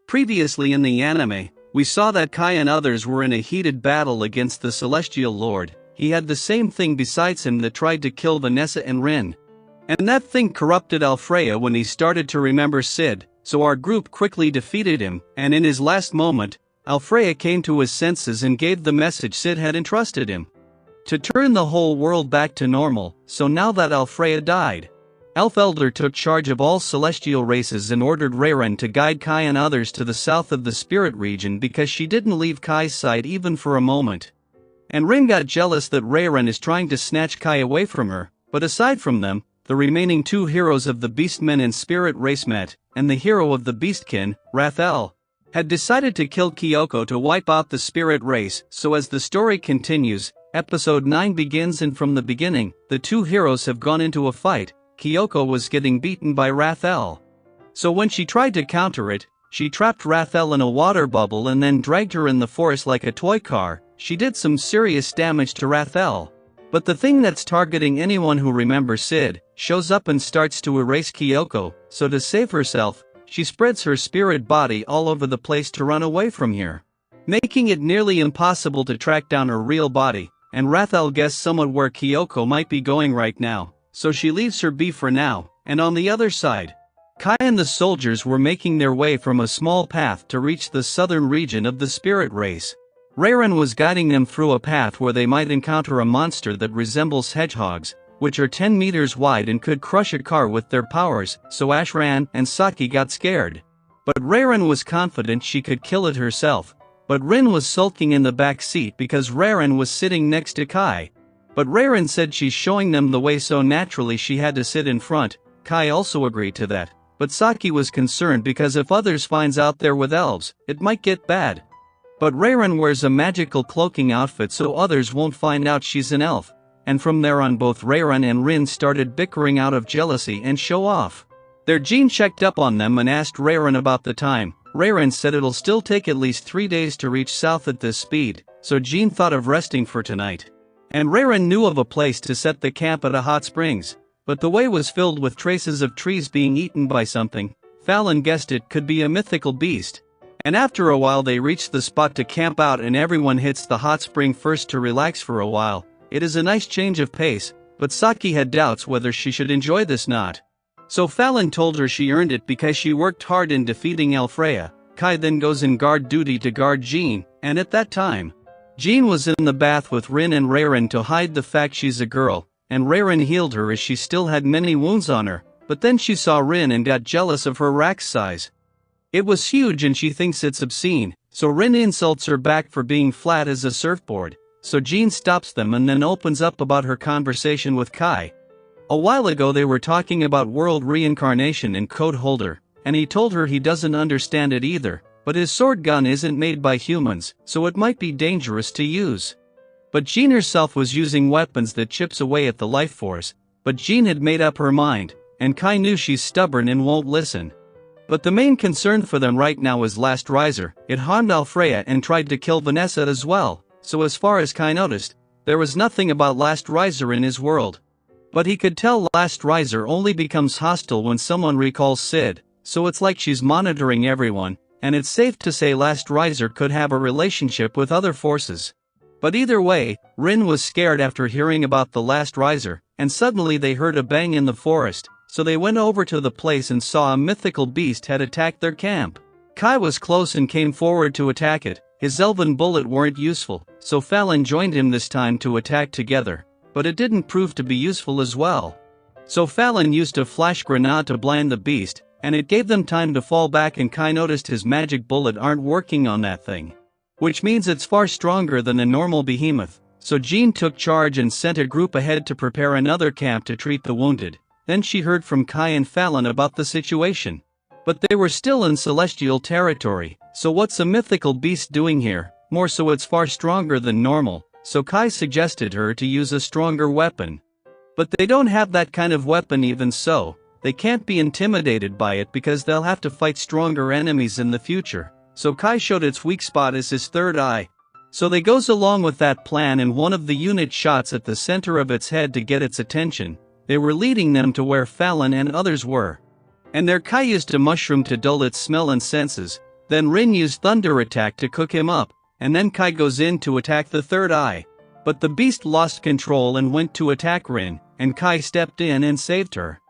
Previously in the anime, we saw that Kai and others were in a heated battle against the Celestial Lord. He had the same thing besides him that tried to kill Vanessa and Rin. And that thing corrupted Alfreya when he started to remember Sid, so our group quickly defeated him, and in his last moment, Alfreya came to his senses and gave the message Sid had entrusted him. To turn the whole world back to normal, so now that Alfreya died, Elf-Elder took charge of all celestial races and ordered Reren to guide Kai and others to the south of the spirit region because she didn't leave Kai's side even for a moment. And Rin got jealous that Reren is trying to snatch Kai away from her, but aside from them, the remaining two heroes of the Beastmen and Spirit Race met, and the hero of the Beastkin, Raphael, had decided to kill Kyoko to wipe out the spirit race. So as the story continues, episode 9 begins, and from the beginning, the two heroes have gone into a fight. Kyoko was getting beaten by Raphael. So when she tried to counter it, she trapped Raphael in a water bubble and then dragged her in the forest like a toy car. She did some serious damage to Raphael. But the thing that's targeting anyone who remembers Sid shows up and starts to erase Kyoko, so to save herself, she spreads her spirit body all over the place to run away from here, making it nearly impossible to track down her real body, and Raphael guessed somewhat where Kyoko might be going right now. So she leaves her be for now, and on the other side, Kai and the soldiers were making their way from a small path to reach the southern region of the spirit race. Reren was guiding them through a path where they might encounter a monster that resembles hedgehogs, which are 10 meters wide and could crush a car with their powers, so Ashran and Saki got scared. But Reren was confident she could kill it herself, but Rin was sulking in the back seat because Reren was sitting next to Kai. But Reren said she's showing them the way, so naturally she had to sit in front. Kai also agreed to that, but Saki was concerned because if others finds out they're with elves, it might get bad. But Reren wears a magical cloaking outfit so others won't find out she's an elf, and from there on both Reren and Rin started bickering out of jealousy and show off. Their Jean checked up on them and asked Reren about the time. Reren said it'll still take at least 3 days to reach south at this speed, so Jean thought of resting for tonight. And Reren knew of a place to set the camp at a hot springs, but the way was filled with traces of trees being eaten by something. Fallon guessed it could be a mythical beast. And after a while they reached the spot to camp out, and everyone hits the hot spring first to relax for a while. It is a nice change of pace, but Saki had doubts whether she should enjoy this not. So Fallon told her she earned it because she worked hard in defeating Alfreya. Kai then goes in guard duty to guard Jean, and at that time, Jean was in the bath with Rin and Reren to hide the fact she's a girl, and Reren healed her as she still had many wounds on her, but then she saw Rin and got jealous of her rack size. It was huge and she thinks it's obscene, so Rin insults her back for being flat as a surfboard, so Jean stops them and then opens up about her conversation with Kai. A while ago they were talking about world reincarnation and Code Holder, and he told her he doesn't understand it either. But his sword gun isn't made by humans, so it might be dangerous to use. But Jean herself was using weapons that chips away at the life force, but Jean had made up her mind, and Kai knew she's stubborn and won't listen. But the main concern for them right now is Last Riser. It harmed Alfreya and tried to kill Vanessa as well, so as far as Kai noticed, there was nothing about Last Riser in his world. But he could tell Last Riser only becomes hostile when someone recalls Sid, so it's like she's monitoring everyone. And it's safe to say Last Riser could have a relationship with other forces. But either way, Rin was scared after hearing about the Last Riser, and suddenly they heard a bang in the forest, so they went over to the place and saw a mythical beast had attacked their camp. Kai was close and came forward to attack it. His elven bullet weren't useful, so Fallon joined him this time to attack together, but it didn't prove to be useful as well. So Fallon used a flash grenade to blind the beast, and it gave them time to fall back, and Kai noticed his magic bullet aren't working on that thing. Which means it's far stronger than a normal behemoth, so Jean took charge and sent a group ahead to prepare another camp to treat the wounded. Then she heard from Kai and Fallon about the situation. But they were still in celestial territory, so what's a mythical beast doing here? More so it's far stronger than normal, so Kai suggested her to use a stronger weapon. But they don't have that kind of weapon even so. They can't be intimidated by it because they'll have to fight stronger enemies in the future, so Kai showed its weak spot as his third eye. So they goes along with that plan, and one of the unit shots at the center of its head to get its attention. They were leading them to where Fallon and others were. And their Kai used a mushroom to dull its smell and senses, Then Rin used thunder attack to cook him up, and then Kai goes in to attack the third eye. But the beast lost control and went to attack Rin, and Kai stepped in and saved her.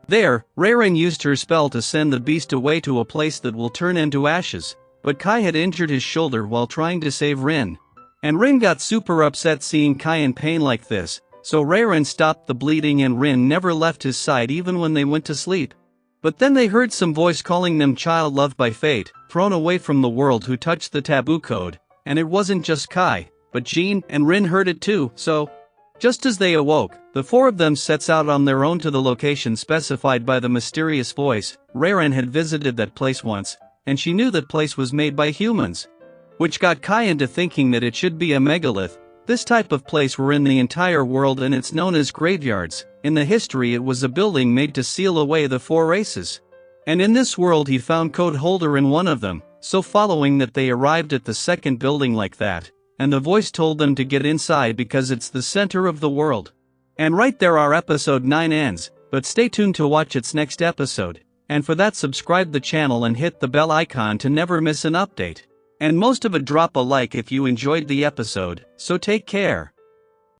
There, Reiren used her spell to send the beast away to a place that will turn into ashes, but Kai had injured his shoulder while trying to save Rin. And Rin got super upset seeing Kai in pain like this, so Reiren stopped the bleeding and Rin never left his side even when they went to sleep. But then they heard some voice calling them child loved by fate, thrown away from the world who touched the taboo code, and it wasn't just Kai, but Jean and Rin heard it too, so… Just as they awoke, the four of them sets out on their own to the location specified by the mysterious voice. Reiren had visited that place once, and she knew that place was made by humans. Which got Kai into thinking that it should be a megalith. This type of place were in the entire world and it's known as graveyards. In the history it was a building made to seal away the four races. And in this world he found code holder in one of them, so following that they arrived at the second building like that. And the voice told them to get inside because it's the center of the world. And right there our episode 9 ends, but stay tuned to watch its next episode. And for that subscribe the channel and hit the bell icon to never miss an update. And most of it drop a like if you enjoyed the episode, so take care.